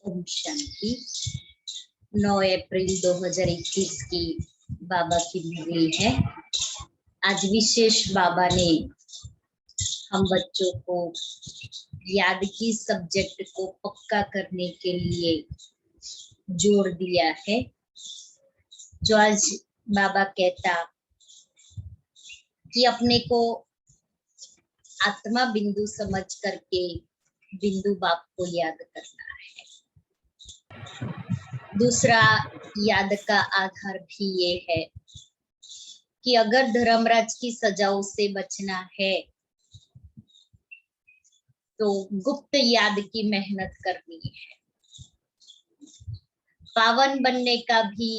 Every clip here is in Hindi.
ओम शांति। 9 अप्रैल 2021 की बाबा की मुरली है। आज विशेष बाबा ने हम बच्चों को याद की सब्जेक्ट को पक्का करने के लिए जोर दिया है। जो आज बाबा कहता कि अपने को आत्मा बिंदु समझ करके बिंदु बाप को याद करना है। दूसरा याद का आधार भी ये है कि अगर धर्मराज की सजाओं से बचना है तो गुप्त याद की मेहनत करनी है। पावन बनने का भी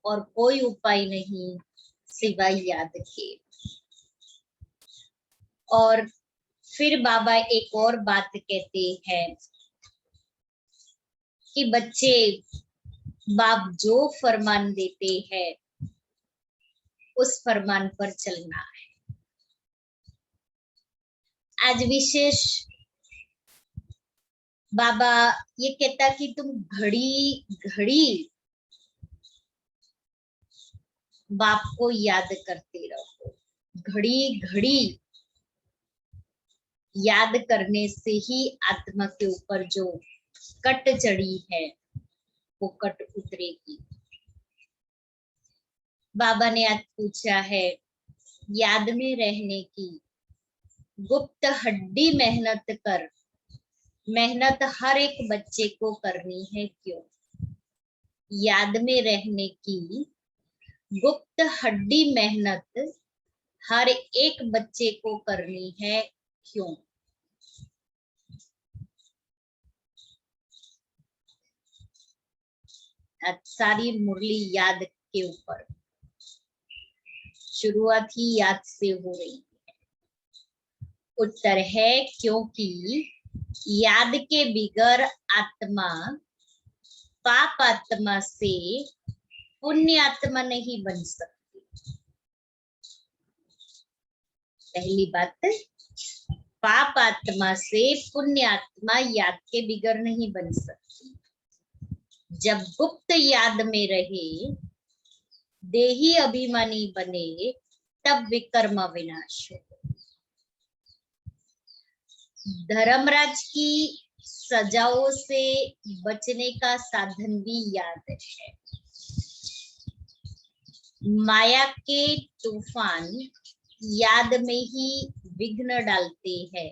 और कोई उपाय नहीं सिवाय याद के। और फिर बाबा एक और बात कहते हैं कि बच्चे बाप जो फरमान देते हैं उस फरमान पर चलना है। आज विशेष बाबा ये कहता कि तुम घड़ी घड़ी बाप को याद करते रहो। घड़ी घड़ी याद करने से ही आत्मा के ऊपर जो कट चढ़ी है वो कट उतरेगी। बाबा ने आज पूछा है याद में रहने की गुप्त हड्डी मेहनत कर। मेहनत हर एक बच्चे को करनी है। क्यों? याद में रहने की गुप्त हड्डी मेहनत हर एक बच्चे को करनी है। क्यों? आज सारी मुरली याद के ऊपर, शुरुआत ही याद से हो रही है। उत्तर है क्योंकि याद के बिगर आत्मा पाप आत्मा से पुण्य आत्मा नहीं बन सकती। पहली बात, पाप आत्मा से पुण्य आत्मा याद के बिगर नहीं बन सकती। जब गुप्त याद में रहे, देही अभिमानी बने, तब विकर्म विनाश हो। धर्मराज की सजाओं से बचने का साधन भी याद है। माया के तूफान याद में ही विघ्न डालते हैं।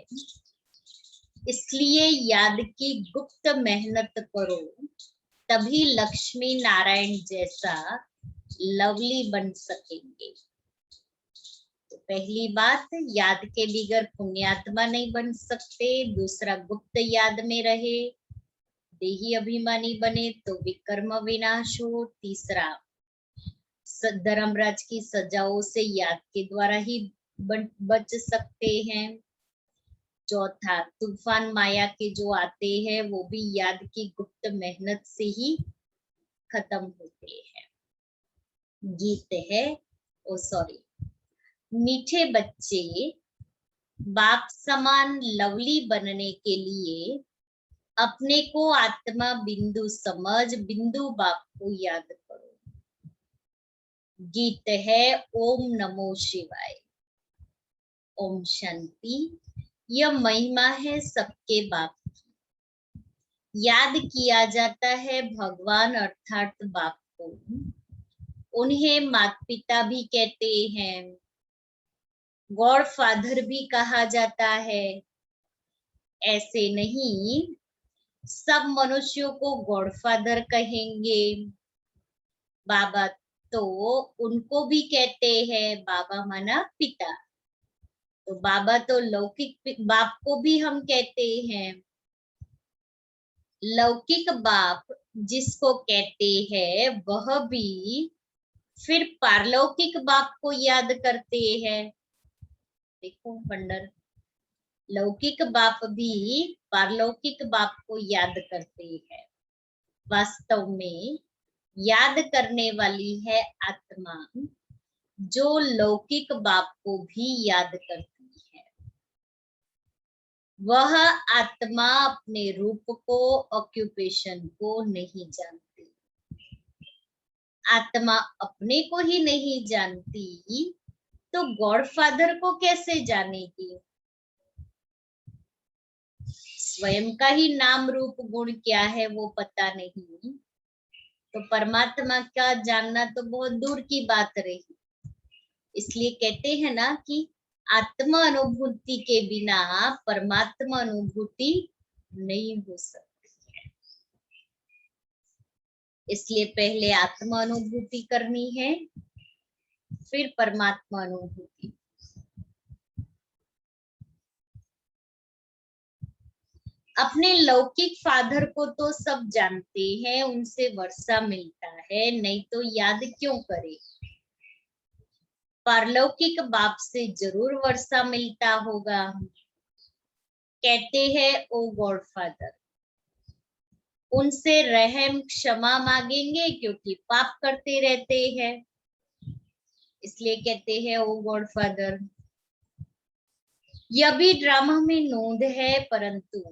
इसलिए याद की गुप्त मेहनत करो, तभी लक्ष्मी नारायण जैसा लवली बन सकेंगे। तो पहली बात, याद के बिगर पुण्यात्मा नहीं बन सकते। दूसरा, गुप्त याद में रहे, देही अभिमानी बने तो विकर्म विनाश हो। तीसरा, धर्मराज की सजाओं से याद के द्वारा ही बच सकते हैं। चौथा, तूफान माया के जो आते हैं वो भी याद की गुप्त मेहनत से ही खत्म होते हैं। गीत है, मीठे बच्चे बाप समान लवली बनने के लिए अपने को आत्मा बिंदु समझ बिंदु बाप को याद करो। गीत है ओम नमो शिवाय। ओम शांति। यह महिमा है सबके बाप की। याद किया जाता है भगवान अर्थात बाप को। उन्हें माता पिता भी कहते हैं, गॉड फादर भी कहा जाता है। ऐसे नहीं सब मनुष्यों को गॉड फादर कहेंगे। बाबा तो उनको भी कहते हैं, बाबा माना पिता। तो बाबा तो लौकिक बाप को भी हम कहते हैं। लौकिक बाप जिसको कहते हैं वह भी फिर पारलौकिक बाप को याद करते हैं। देखो वंडर, लौकिक बाप भी पारलौकिक बाप को याद करते हैं। वास्तव में याद करने वाली है आत्मा, जो लौकिक बाप को भी याद करती है। वह आत्मा अपने रूप को, ऑक्यूपेशन को नहीं जानती। आत्मा अपने को ही नहीं जानती तो गॉडफादर को कैसे जानेगी? स्वयं का ही नाम रूप गुण क्या है वो पता नहीं, तो परमात्मा का जानना तो बहुत दूर की बात रही। इसलिए कहते हैं ना कि आत्मा अनुभूति के बिना परमात्मा अनुभूति नहीं हो सकती। इसलिए पहले आत्मा अनुभूति करनी है, फिर परमात्मा अनुभूति। अपने लौकिक फादर को तो सब जानते हैं, उनसे वर्षा मिलता है, नहीं तो याद क्यों करे। पारलौकिक बाप से जरूर वर्षा मिलता होगा। कहते हैं ओ गॉड फादर, उनसे रहम क्षमा मांगेंगे क्योंकि पाप करते रहते हैं, इसलिए कहते हैं ओ गॉड फादर। यह भी ड्रामा में नोंद है, परंतु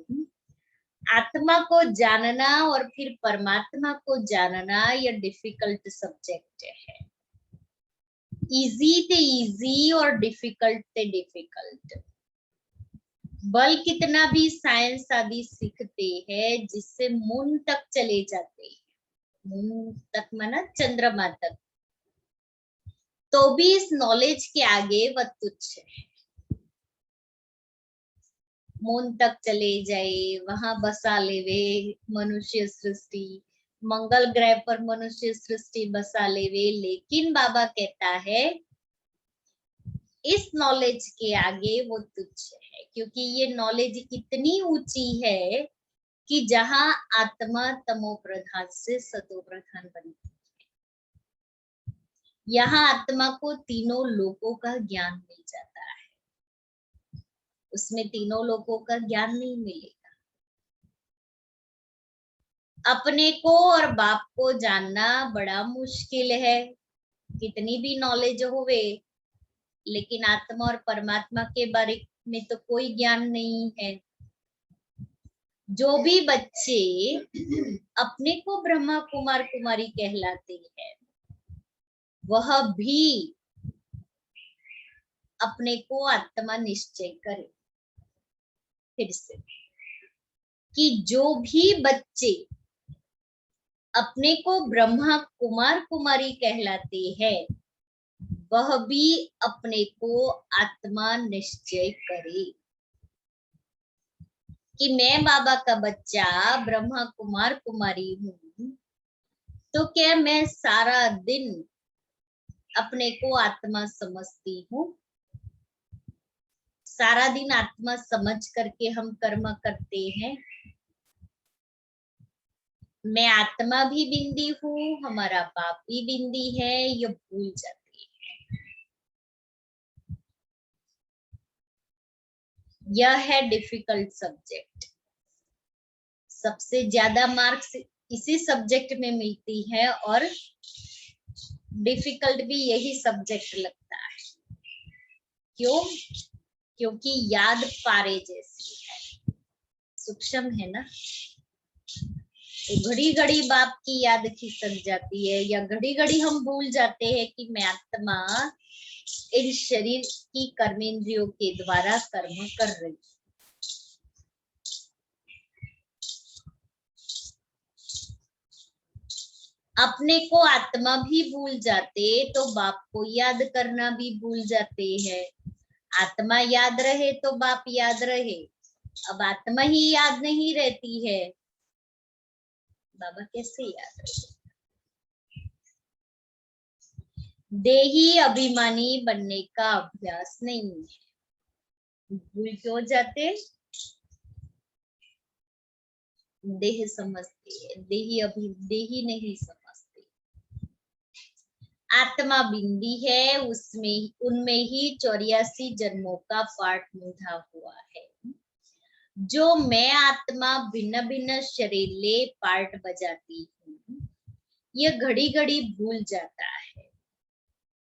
आत्मा को जानना और फिर परमात्मा को जानना यह डिफिकल्ट सब्जेक्ट है। इजी ते इजी और डिफिकल्ट ते डिफिकल्ट। बल कितना भी साइंस आदि सीखते हैं, जिससे मून तक चले जाते हैं, मून तक माना चंद्रमा तक, तो भी इस नॉलेज के आगे वह तुच्छ है। मून तक चले जाए, वहां बसा लेवे मनुष्य सृष्टि, मंगल ग्रह पर मनुष्य सृष्टि बसा लेवे, लेकिन बाबा कहता है इस नॉलेज के आगे वो तुच्छ है, क्योंकि ये नॉलेज इतनी ऊंची है कि जहां आत्मा तमो प्रधान से सतो प्रधान बनती है, यहाँ आत्मा को तीनों लोकों का ज्ञान मिल जाता है, उसमें तीनों लोगों का ज्ञान नहीं मिलेगा। अपने को और बाप को जानना बड़ा मुश्किल है, कितनी भी नॉलेज होवे, लेकिन आत्मा और परमात्मा के बारे में तो कोई ज्ञान नहीं है। जो भी बच्चे अपने को ब्रह्मा कुमार कुमारी कहलाते हैं, वह भी अपने को आत्मा निश्चय करे। फिर से कि जो भी बच्चे अपने को ब्रह्मा कुमार कुमारी कहलाते हैं, वह भी अपने को आत्मा निश्चय करे कि मैं बाबा का बच्चा ब्रह्मा कुमार कुमारी हूं, तो क्या मैं सारा दिन अपने को आत्मा समझती हूँ? सारा दिन आत्मा समझ करके हम कर्म करते हैं। मैं आत्मा भी बिंदी हूँ, हमारा बाप भी बिंदी है, ये भूल जाते हैं। यह है डिफिकल्ट सब्जेक्ट। सबसे ज्यादा मार्क्स इसी सब्जेक्ट में मिलती है और डिफिकल्ट भी यही सब्जेक्ट लगता है। क्यों? क्योंकि याद पारे जैसी है, सूक्ष्म है ना। तो घड़ी घड़ी बाप की याद खिसक जाती है, या घड़ी घड़ी हम भूल जाते हैं कि मैं आत्मा इन शरीर की कर्मेंद्रियों के द्वारा कर्म कर रही। अपने को आत्मा भी भूल जाते तो बाप को याद करना भी भूल जाते हैं। आत्मा याद रहे तो बाप याद रहे, अब आत्मा ही याद नहीं रहती है, बाबा कैसे याद रहे? देही अभिमानी बनने का अभ्यास नहीं है। भूल क्यों जाते? देह समझते हैं, देही नहीं समझते। आत्मा बिंदी है, उसमें उनमें ही 84 जन्मों का पाठ मुधा हुआ है। जो मैं आत्मा भिन्न भिन्न शरीरे पार्ट बजाती हूँ, ये घड़ी घड़ी भूल जाता है।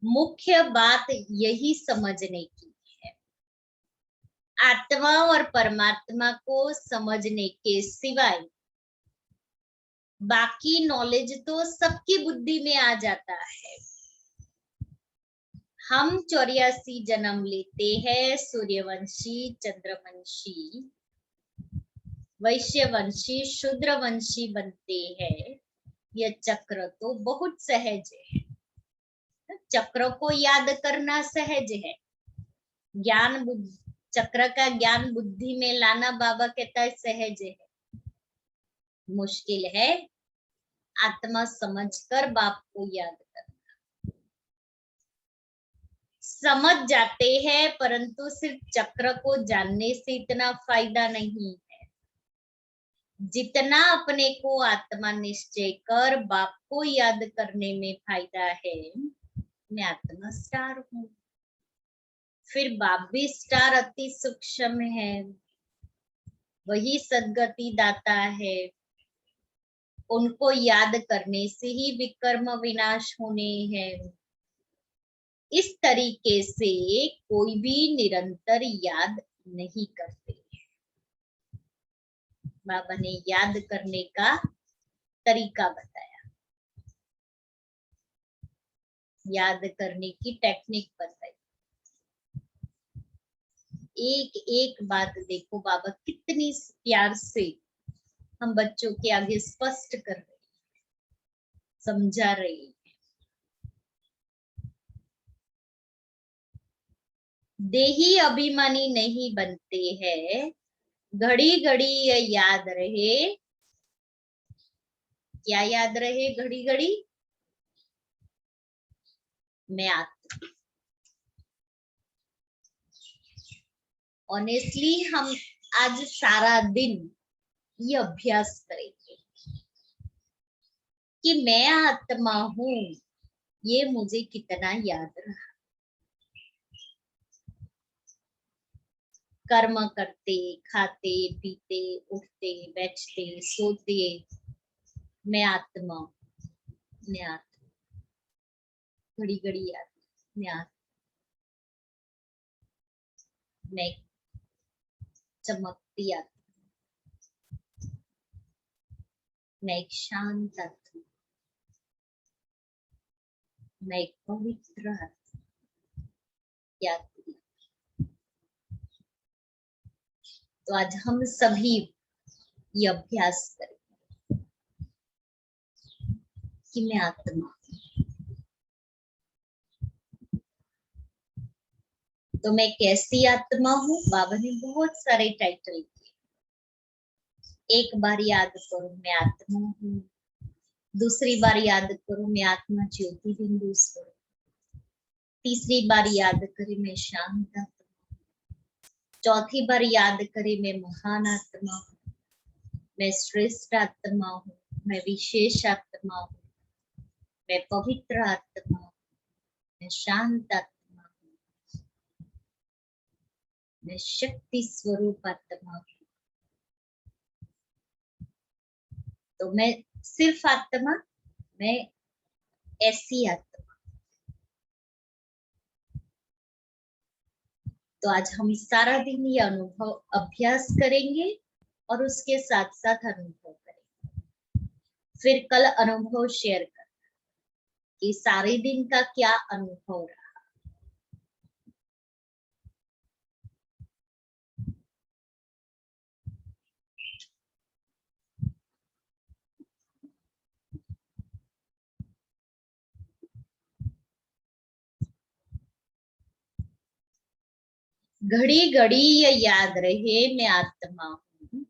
मुख्य बात यही समझने की है। आत्मा और परमात्मा को समझने के सिवाय बाकी नॉलेज तो सबकी बुद्धि में आ जाता है। हम 84 जन्म लेते हैं, सूर्यवंशी, चंद्रवंशी, वैश्यवंशी, शूद्रवंशी बनते हैं। यह चक्र तो बहुत सहज है। चक्र को याद करना सहज है। ज्ञान चक्र का ज्ञान बुद्धि में लाना बाबा कहता है सहज है। मुश्किल है आत्मा समझकर बाप को याद करना। समझ जाते हैं परंतु सिर्फ चक्र को जानने से इतना फायदा नहीं है जितना अपने को आत्मा निश्चय कर बाप को याद करने में फायदा है। मैं आत्मा स्टार हूँ, फिर बाप भी स्टार अति सूक्ष्म है, वही सदगति दाता है। उनको याद करने से ही विकर्म विनाश होने हैं। इस तरीके से कोई भी निरंतर याद नहीं करते। बाबा ने याद करने का तरीका बताया, याद करने की टेक्निक बताई। एक एक बात देखो बाबा कितनी प्यार से हम बच्चों के आगे स्पष्ट कर रहे हैं, समझा रहे हैं। देही अभिमानी नहीं बनते हैं, घड़ी घड़ी ये याद रहे। क्या याद रहे घड़ी घड़ी? मैं आत्मा। ऑनेस्टली हम आज सारा दिन ये अभ्यास करेंगे कि मैं आत्मा हूं, ये मुझे कितना याद रहा। कर्म करते, खाते, पीते, उठते, बैठते, सोते, मैं आत्मा, मैं आत्मा, घड़ी घड़ी याद, मैं आत्मा, मैं चमकती आत्मा, मैं एक शांत आत्मा, मैं एक पवित्र आत्मा, याद करिए। तो आज हम सभी ये अभ्यास करें कि मैं आत्मा। तो मैं कैसी आत्मा हूँ? बाबा ने बहुत सारे टाइटल किए। एक बार याद करो मैं आत्मा हूँ, दूसरी बार याद करो मैं आत्मा ज्योति बिंदु स्वरूप, तीसरी बार याद करे मैं शांत आत्मा, चौथी बार याद करे मैं महान आत्मा हूँ, मैं श्रेष्ठ आत्मा हूँ, मैं विशेष आत्मा हूँ, मैं पवित्र आत्मा हूँ, मैं शांत आत्मा हूँ, मैं शक्ति स्वरूप आत्मा हूँ। तो मैं सिर्फ आत्मा, मैं ऐसी आत्मा। तो आज हम सारा दिन ये अनुभव अभ्यास करेंगे और उसके साथ साथ अनुभव करेंगे। फिर कल अनुभव शेयर करना कि सारे दिन का क्या अनुभव रहा। घड़ी घड़ी ये याद रहे मैं आत्मा हूँ,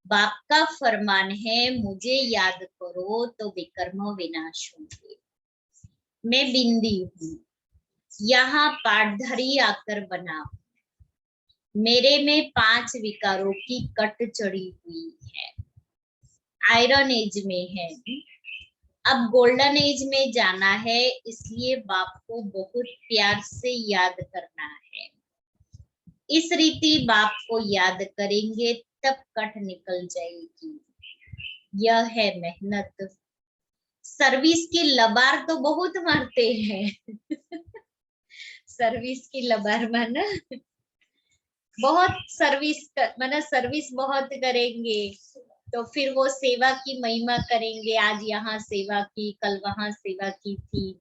बाप का फरमान है मुझे याद करो तो विकर्म विनाश होंगे। मैं बिंदी हूँ, यहाँ पाठधारी आकर बना, मेरे में 5 विकारों की कट चढ़ी हुई है। आयरन एज में है, अब गोल्डन एज में जाना है, इसलिए बाप को बहुत प्यार से याद करना है। इस रीति बाप को याद करेंगे तब कट निकल जाएगी। यह है मेहनत। सर्विस की लबार तो बहुत मारते हैं सर्विस की लबार माना बहुत सर्विस मतलब सर्विस बहुत करेंगे तो फिर वो सेवा की महिमा करेंगे। आज यहाँ सेवा की, कल वहां सेवा की थी,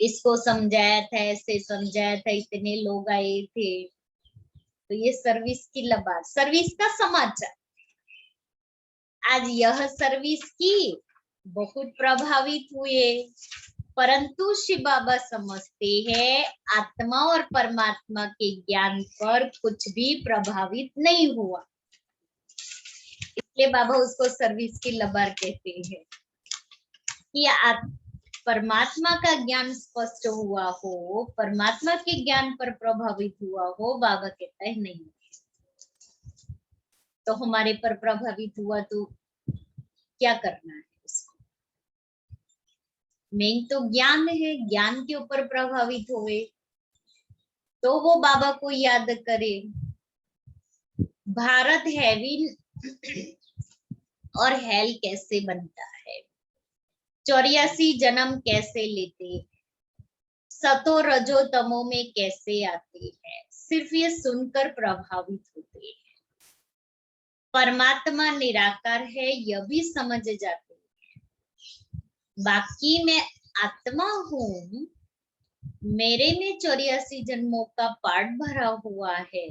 इसको समझाया था, ऐसे समझाया था, इतने लोग आए थे। तो ये सर्विस की लबार, सर्विस का समाचार। आज यह सर्विस की, बहुत प्रभावित हुए। परंतु शिव बाबा समझते हैं आत्मा और परमात्मा के ज्ञान पर कुछ भी प्रभावित नहीं हुआ, इसलिए बाबा उसको सर्विस की लबार कहते हैं। कि परमात्मा का ज्ञान स्पष्ट हुआ हो, परमात्मा के ज्ञान पर प्रभावित हुआ हो, बाबा कहता है नहीं। तो हमारे पर प्रभावित हुआ तो क्या करना है उसको? मेन तो ज्ञान है, ज्ञान के ऊपर प्रभावित हुए तो वो बाबा को याद करे। भारत हेवन और हेल कैसे बनता है, 84 जन्म कैसे लेते हैं, सतो रजो तमो में कैसे आते हैं, सिर्फ ये सुनकर प्रभावित होते हैं। परमात्मा निराकार है यह भी समझ जाते हैं। बाकी मैं आत्मा हूं, मेरे में 84 जन्मों का पाठ भरा हुआ है,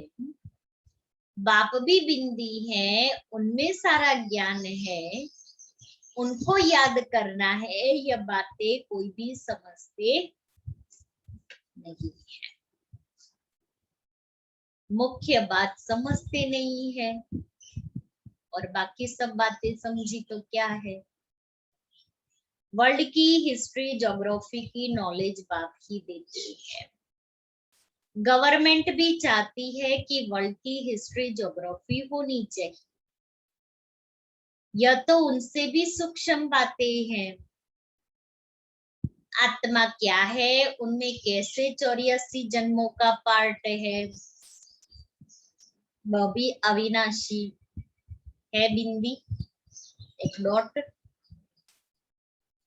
बाप भी बिंदी है, उनमें सारा ज्ञान है, उनको याद करना है। यह बातें कोई भी समझते नहीं है, मुख्य बात समझते नहीं है, और बाकी सब बातें समझी तो क्या है। वर्ल्ड की हिस्ट्री, ज्योग्राफी की नॉलेज बाप ही देते हैं। गवर्नमेंट भी चाहती है कि वर्ल्ड की हिस्ट्री, ज्योग्राफी होनी चाहिए। यह तो उनसे भी सूक्ष्म बातें हैं। आत्मा क्या है, उनमें कैसे 84 जन्मों का पार्ट है, वह भी अविनाशी है, बिंदी एक डॉट,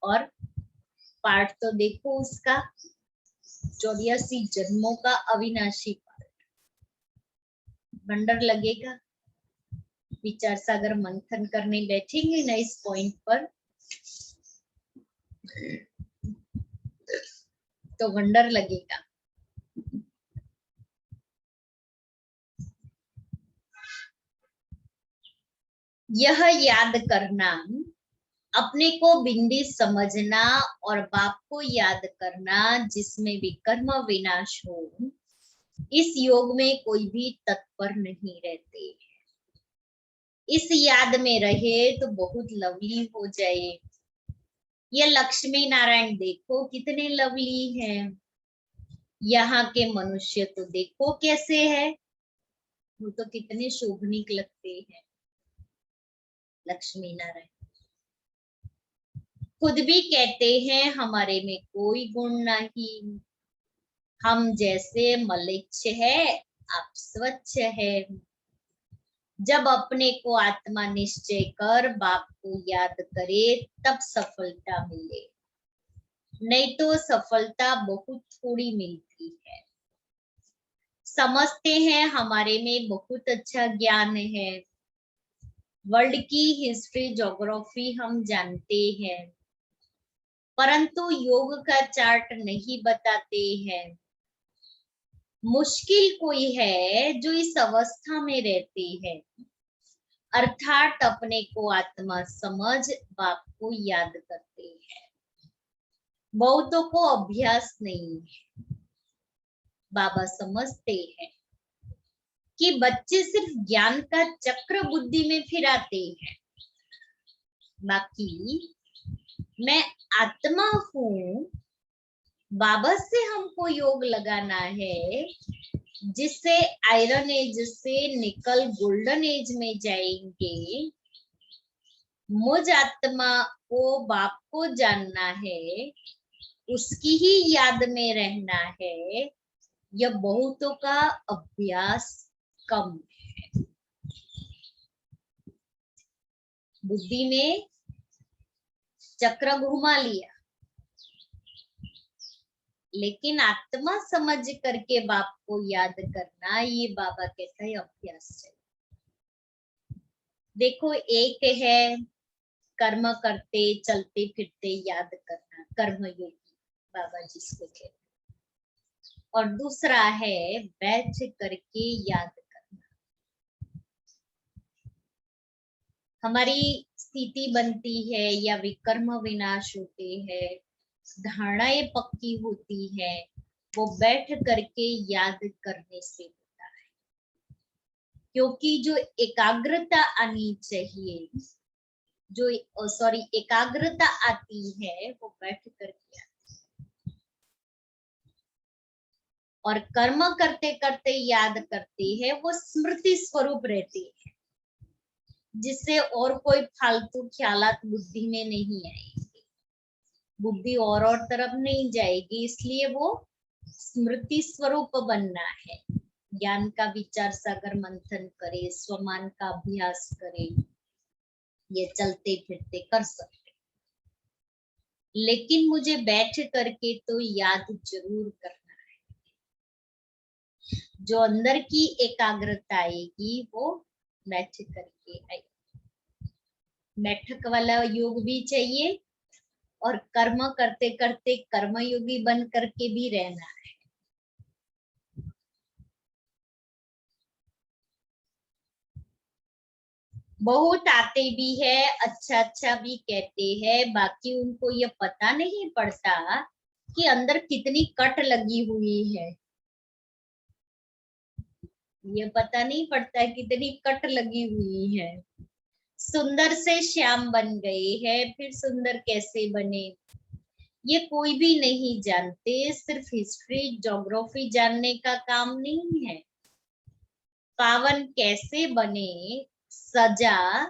और पार्ट तो देखो उसका 84 जन्मों का अविनाशी पार्ट। वंडर लगेगा, विचार सागर मंथन करने बैठेंगे ना इस पॉइंट पर तो वंडर लगेगा। यह याद करना, अपने को बिंदी समझना और बाप को याद करना जिसमें विकर्म विनाश हो, इस योग में कोई भी तत्पर नहीं रहते। इस याद में रहे तो बहुत लवली हो जाए। ये लक्ष्मी नारायण देखो कितने लवली हैं, यहाँ के मनुष्य तो देखो कैसे है, वो तो कितने शोभनीक लगते हैं। लक्ष्मी नारायण खुद भी कहते हैं हमारे में कोई गुण नहीं, हम जैसे मलिच्छ है, आप स्वच्छ है। जब अपने को आत्मा निश्चय कर बाप को याद करे तब सफलता मिले, नहीं तो सफलता बहुत थोड़ी मिलती है। समझते हैं हमारे में बहुत अच्छा ज्ञान है, वर्ल्ड की हिस्ट्री, ज्योग्राफी हम जानते हैं, परंतु योग का चार्ट नहीं बताते हैं। मुश्किल कोई है जो इस अवस्था में रहते हैं, अर्थात अपने को आत्मा समझ बाप को याद करते हैं। बहुतों को अभ्यास नहीं है। बाबा समझते हैं कि बच्चे सिर्फ ज्ञान का चक्र बुद्धि में फिराते हैं, बाकी मैं आत्मा हूं, बाबा से हमको योग लगाना है जिससे आयरन एज से निकल गोल्डन एज में जाएंगे। मुझ आत्मा को बाप को जानना है, उसकी ही याद में रहना है। यह बहुतों का अभ्यास कम है। बुद्धि में चक्र घुमा लिया, लेकिन आत्मा समझ करके बाप को याद करना, ये बाबा कहता है अभ्यास है। देखो, एक है कर्म करते चलते फिरते याद करना, कर्मयोगी बाबा जिसको कहते हैं, और दूसरा है बैठ करके याद करना। हमारी स्थिति बनती है या विकर्म विनाश होते हैं, धारणाएं पक्की होती है, वो बैठ करके याद करने से होता है। क्योंकि जो एकाग्रता आनी चाहिए, जो एकाग्रता आती है वो बैठ करके आती है। और कर्म करते करते याद करते हैं, वो स्मृति स्वरूप रहती है, जिससे और कोई फालतू ख्यालात बुद्धि में नहीं आएंगे, बुद्धि और तरफ नहीं जाएगी। इसलिए वो स्मृति स्वरूप बनना है। ज्ञान का विचार सागर मंथन करे, स्वमान का अभ्यास करे, ये चलते फिरते कर सकते, लेकिन मुझे बैठ करके तो याद जरूर करना है। जो अंदर की एकाग्रता आएगी वो बैठ करके आएगी। बैठक वाला योग भी चाहिए और कर्म करते करते कर्मयोगी बन करके भी रहना है। बहुत आते भी है, अच्छा अच्छा भी कहते हैं, बाकी उनको ये पता नहीं पड़ता कि अंदर कितनी कट लगी हुई है। ये पता नहीं पड़ता कितनी कट लगी हुई है। सुंदर से श्याम बन गए हैं, फिर सुंदर कैसे बने ये कोई भी नहीं जानते। सिर्फ हिस्ट्री ज्योग्राफी जानने का काम नहीं है। पावन कैसे बने, सजा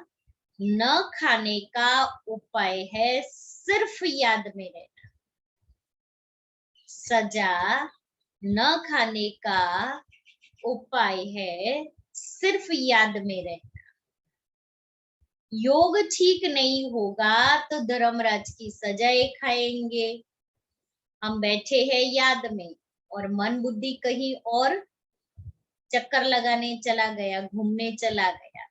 न खाने का उपाय है सिर्फ याद में रहना। सजा न खाने का उपाय है सिर्फ याद में रहना। योग ठीक नहीं होगा तो धर्मराज की सजाएं खाएंगे। हम बैठे हैं याद में और मन बुद्धि कहीं और चक्कर लगाने चला गया, घूमने चला गया,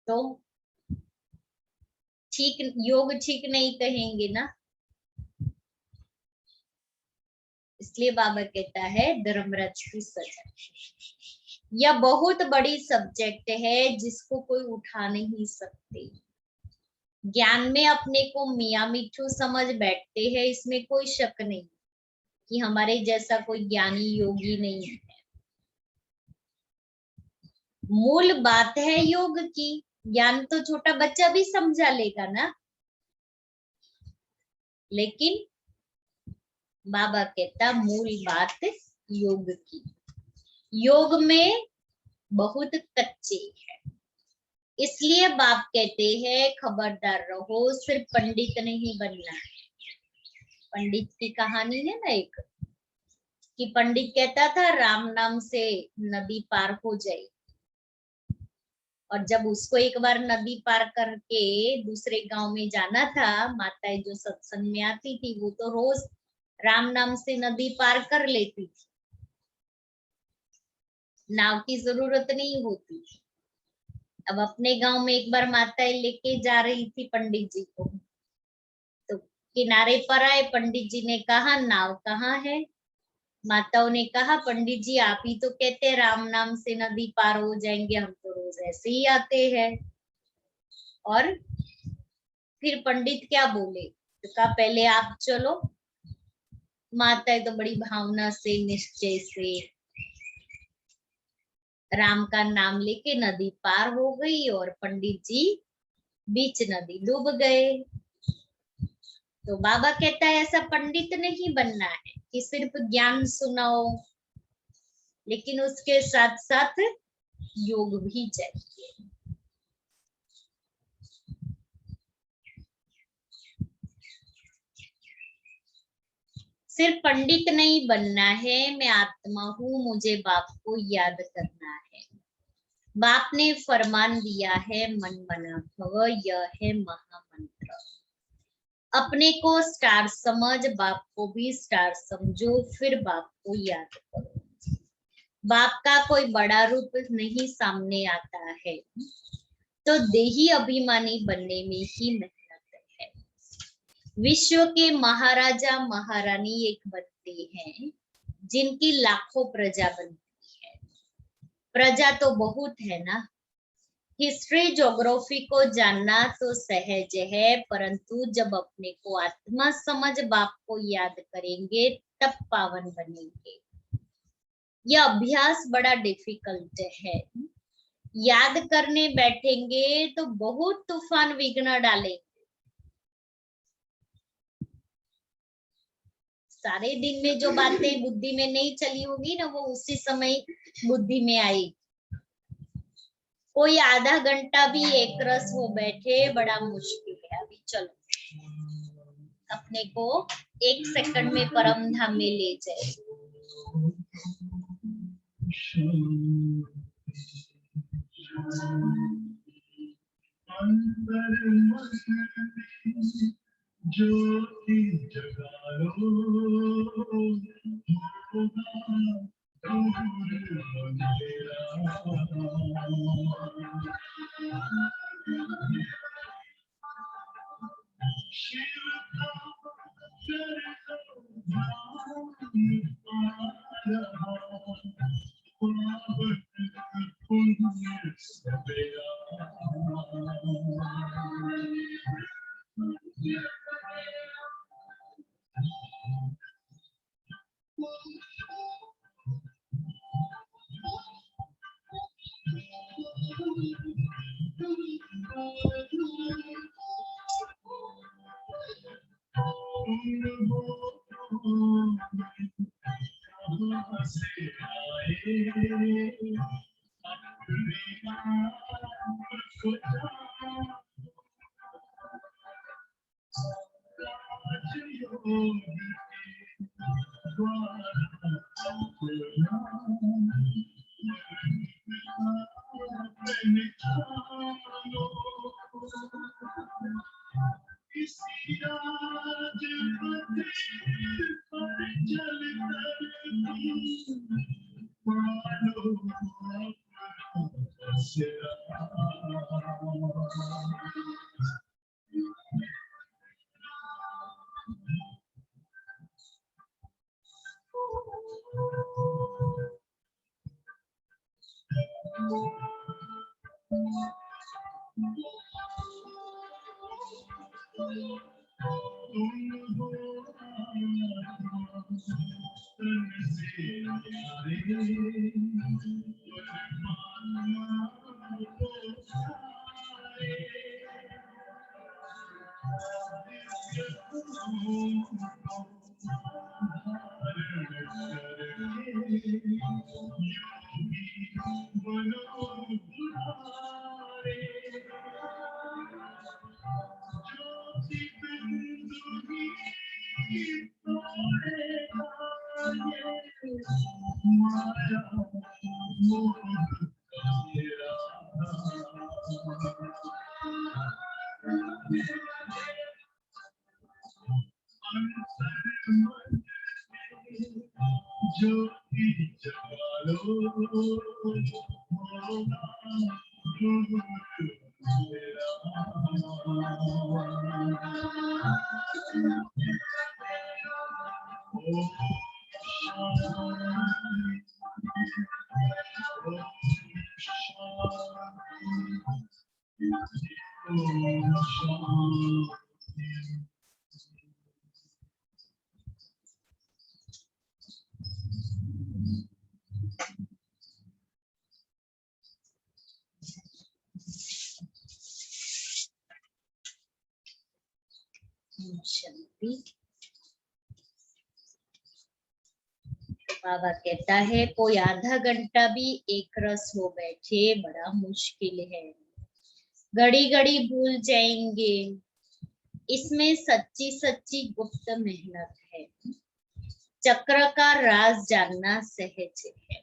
तो ठीक योग ठीक नहीं कहेंगे ना। इसलिए बाबा कहता है धर्मराज की सजा। यह बहुत बड़ी सब्जेक्ट है जिसको कोई उठा नहीं सकते। ज्ञान में अपने को मियाँ मिठू समझ बैठते हैं, इसमें कोई शक नहीं कि हमारे जैसा कोई ज्ञानी योगी नहीं है। मूल बात है योग की। ज्ञान तो छोटा बच्चा भी समझा लेगा ना, लेकिन बाबा कहता मूल बात योग की। योग में बहुत कच्चे है, इसलिए बाप कहते हैं खबरदार रहो, सिर्फ पंडित नहीं बनना है। पंडित की कहानी है ना एक, कि पंडित कहता था राम नाम से नदी पार हो जाए, और जब उसको एक बार नदी पार करके दूसरे गांव में जाना था, माताएं जो सत्संग में आती थी वो तो रोज राम नाम से नदी पार कर लेती थी, नाव की जरूरत नहीं होती थी। अब अपने गांव में एक बार माताएं लेके जा रही थी पंडित जी को, तो किनारे पर आए, पंडित जी ने कहा नाव कहाँ है। माताओं ने कहा पंडित जी आप ही तो कहते राम नाम से नदी पार हो जाएंगे, हम तो रोज ऐसे ही आते हैं। और फिर पंडित क्या बोले, तो कहा पहले आप चलो। माताएं तो बड़ी भावना से निश्चय से राम का नाम लेके नदी पार हो गई और पंडित जी बीच नदी डूब गए। तो बाबा कहता है ऐसा पंडित नहीं बनना है कि सिर्फ ज्ञान सुनाओ, लेकिन उसके साथ साथ योग भी चाहिए। सिर्फ पंडित नहीं बनना है, मैं आत्मा हूँ, मुझे बाप को याद करना है। बाप ने फरमान दिया है मन मना भव, यह है महामंत्र। अपने को स्टार समझ, बाप को भी स्टार समझो, फिर बाप को याद करो। बाप का कोई बड़ा रूप नहीं सामने आता है, तो देही अभिमानी बनने में ही मेहनत है। विश्व के महाराजा महारानी एक बनते हैं जिनकी लाखों प्रजा बनती है। प्रजा तो बहुत है ना। हिस्ट्री ज्योग्राफी को जानना तो सहज है, परंतु जब अपने को आत्मा समझ बाप को याद करेंगे तब पावन बनेंगे। यह अभ्यास बड़ा डिफिकल्ट है। याद करने बैठेंगे तो बहुत तूफान विघ्न डालेंगे। सारे दिन में जो बातें बुद्धि में नहीं चली होगी ना, वो उसी समय बुद्धि में आएगी। कोई आधा घंटा भी एक रस हो बैठे बड़ा मुश्किल है। अभी चलो अपने को 1 सेकंड में परम धाम में ले जाए। ज्योति जगा लो, शांति। बाबा कहता है कोई आधा घंटा भी एक रस हो बैठे बड़ा मुश्किल है। घड़ी घड़ी भूल जाएंगे। इसमें सच्ची सच्ची गुप्त मेहनत है। चक्र का राज जानना सहज है।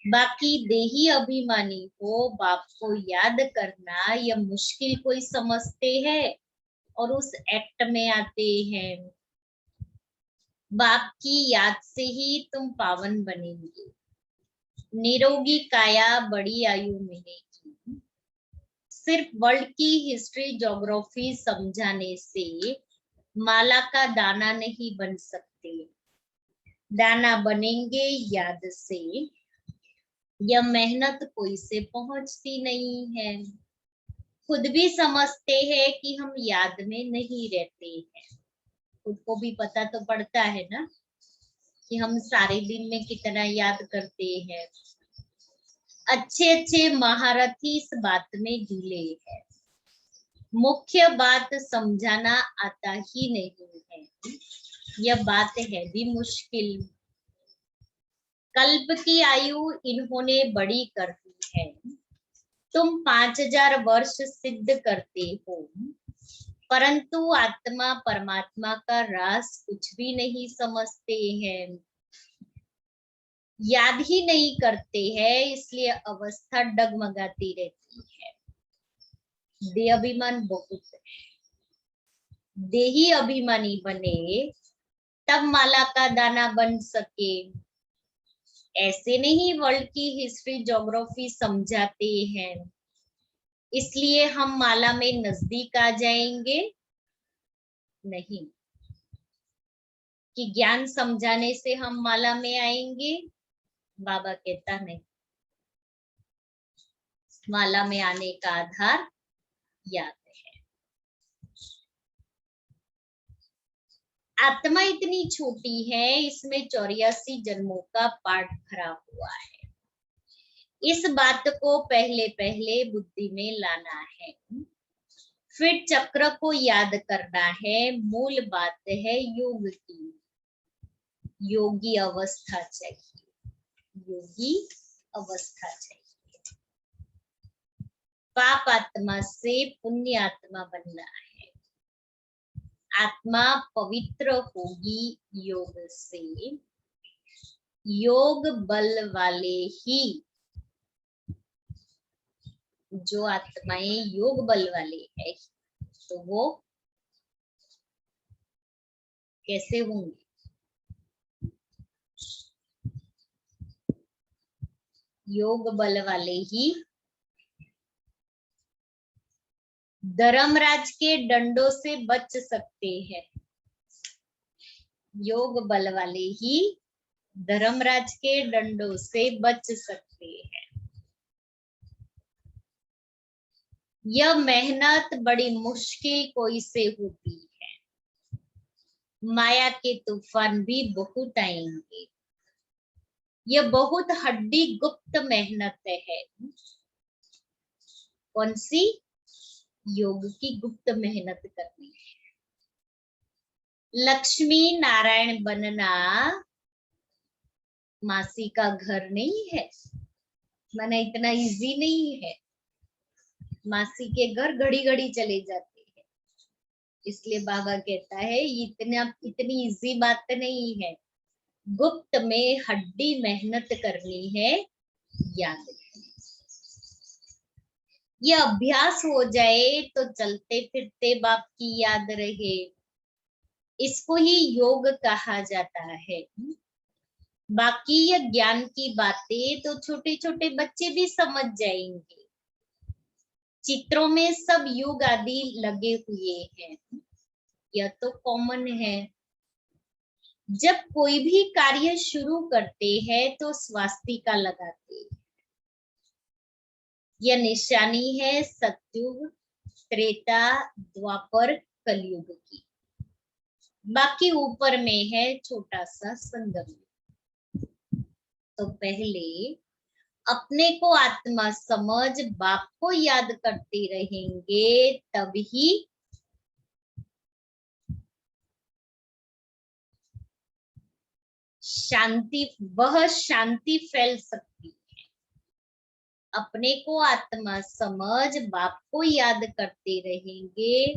बाकी देही अभिमानी को बाप को याद करना यह मुश्किल कोई समझते हैं। और उस एक्ट में आते हैं, बाप की याद से ही तुम पावन बनेंगे, निरोगी काया बड़ी आयु मिलेगी। सिर्फ वर्ल्ड की हिस्ट्री ज्योग्राफी समझाने से माला का दाना नहीं बन सकते, दाना बनेंगे याद से। यह मेहनत कोई से पहुंचती नहीं है, खुद भी समझते हैं कि हम याद में नहीं रहते हैं, खुद को भी पता तो पड़ता है ना कि हम सारे दिन में कितना याद करते हैं। अच्छे अच्छे महारथी इस बात में जुले हैं, मुख्य बात समझाना आता ही नहीं है, यह बात है भी मुश्किल। कल्प की आयु इन्होंने बड़ी कर दी है, तुम 5000 वर्ष सिद्ध करते हो, परंतु आत्मा परमात्मा का राज कुछ भी नहीं समझते हैं, याद ही नहीं करते हैं, इसलिए अवस्था डगमगाती रहती है। देह अभिमान बहुत है, देही अभिमानी बने तब माला का दाना बन सके। ऐसे नहीं वर्ल्ड की हिस्ट्री ज्योग्राफी समझाते हैं, इसलिए हम माला में नजदीक आ जाएंगे नहीं, कि ज्ञान समझाने से हम माला में आएंगे। बाबा कहता नहीं, माला में आने का आधार याद है। आत्मा इतनी छोटी है, इसमें 84 जन्मों का पाठ भरा हुआ है, इस बात को पहले पहले बुद्धि में लाना है, फिर चक्र को याद करना है। मूल बात है योग की, योगी अवस्था चाहिए, योगी अवस्था चाहिए। पाप आत्मा से पुण्य आत्मा बनना है, आत्मा पवित्र होगी योग से, योग बल वाले ही, जो आत्माएं योग बल वाले है तो वो कैसे होंगे? योग बल वाले ही धर्मराज के डंडों से बच सकते हैं, योग बल वाले ही धर्मराज के डंडों से बच सकते हैं। यह मेहनत बड़ी मुश्किल कोई से होती है, माया के तूफान भी बहुत आएंगे, यह बहुत हड्डी गुप्त मेहनत है। कौन सी? योग की गुप्त मेहनत करनी है। लक्ष्मी नारायण बनना मासी का घर नहीं है, माना इतना इजी नहीं है, मासी के घर घड़ी घड़ी चले जाते हैं, इसलिए बाबा कहता है इतनी इजी बात नहीं है, गुप्त में हड्डी मेहनत करनी है, याद रखनी। ये अभ्यास हो जाए तो चलते फिरते बाप की याद रहे, इसको ही योग कहा जाता है। बाकी ये ज्ञान की बातें तो छोटे छोटे बच्चे भी समझ जाएंगे, चित्रों में सब युग आदि लगे हुए हैं, यह तो कॉमन है। जब कोई भी कार्य शुरू करते हैं तो स्वास्तिका लगाते हैं, यह निशानी है सतयुग त्रेता द्वापर कलयुग की। बाकी ऊपर में है छोटा सा संगम। तो पहले अपने को आत्मा समझ बाप को याद करते रहेंगे, तभी शांति, वह शांति फैल सकती है। अपने को आत्मा समझ बाप को याद करते रहेंगे,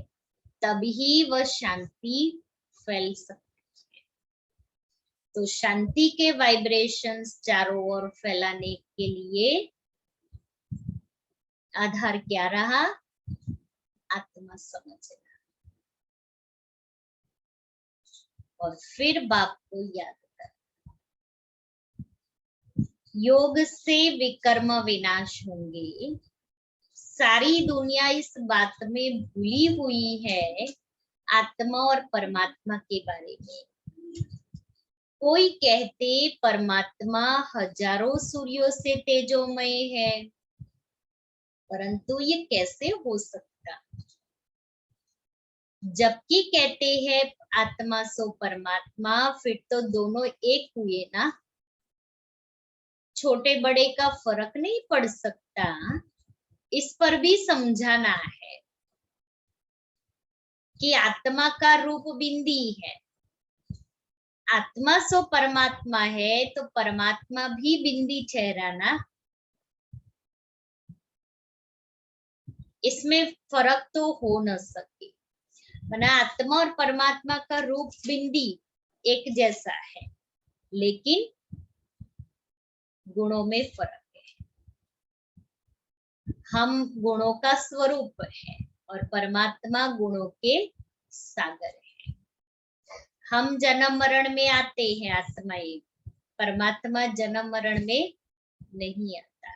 तभी वह शांति फैल सकती है। तो शांति के वाइब्रेशंस चारों ओर फैलाने के लिए आधार क्या रहा? आत्मा समझना। और फिर बाप को याद कर। योग से विकर्म विनाश होंगे। सारी दुनिया इस बात में भूली हुई है आत्मा और परमात्मा के बारे में। कोई कहते परमात्मा हजारों सूर्यों से तेजोमय है, परंतु ये कैसे हो सकता? जबकि कहते हैं आत्मा सो परमात्मा, फिर तो दोनों एक हुए ना। छोटे बड़े का फर्क नहीं पड़ सकता, इस पर भी समझाना है कि आत्मा का रूप बिंदी है। आत्मा सो परमात्मा है तो परमात्मा भी बिंदी ठहरा ना। इसमें फर्क तो हो न सके, वरना आत्मा और परमात्मा का रूप बिंदी एक जैसा है, लेकिन गुणों में फर्क है। हम गुणों का स्वरूप है और परमात्मा गुणों के सागर है। हम जन्म मरण में आते हैं आत्माएं, परमात्मा जन्म मरण में नहीं आता है।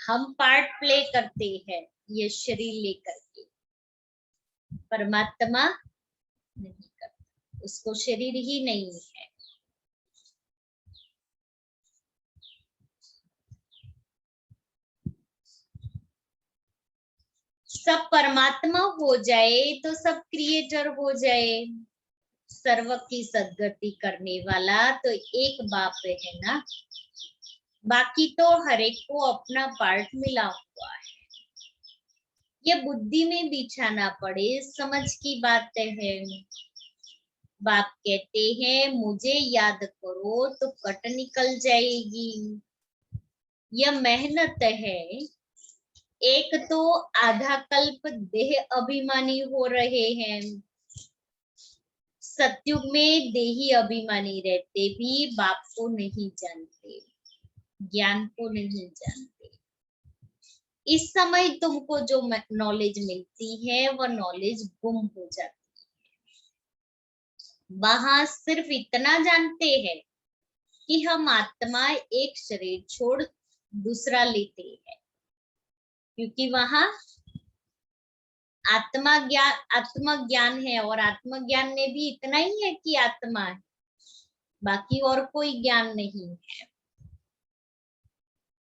हम पार्ट प्ले करते हैं ये शरीर लेकर के, परमात्मा नहीं करता, उसको शरीर ही नहीं है। सब परमात्मा हो जाए तो सब क्रिएटर हो जाए। सर्व की सदगति करने वाला तो एक बाप है ना। बाकी तो हर एक को अपना पार्ट मिला हुआ है। ये बुद्धि में बिछाना पड़े, समझ की बात है। बाप कहते हैं मुझे याद करो तो कट निकल जाएगी। यह मेहनत है। एक तो आधा कल्प देह अभिमानी हो रहे हैं। सतयुग में देही अभिमानी रहते भी बाप को नहीं जानते, ज्ञान को नहीं जानते। इस समय तुमको जो नॉलेज मिलती है वह नॉलेज गुम हो जाती है। वहां सिर्फ इतना जानते हैं कि हम आत्मा एक शरीर छोड़ दूसरा लेते हैं, क्योंकि वहां आत्मज्ञान है और आत्मज्ञान में भी इतना ही है कि आत्मा है, बाकी और कोई ज्ञान नहीं है।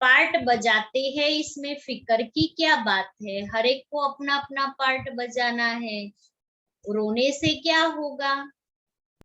पार्ट बजाते हैं, इसमें फिक्र की क्या बात है? हर एक को अपना अपना पार्ट बजाना है। रोने से क्या होगा?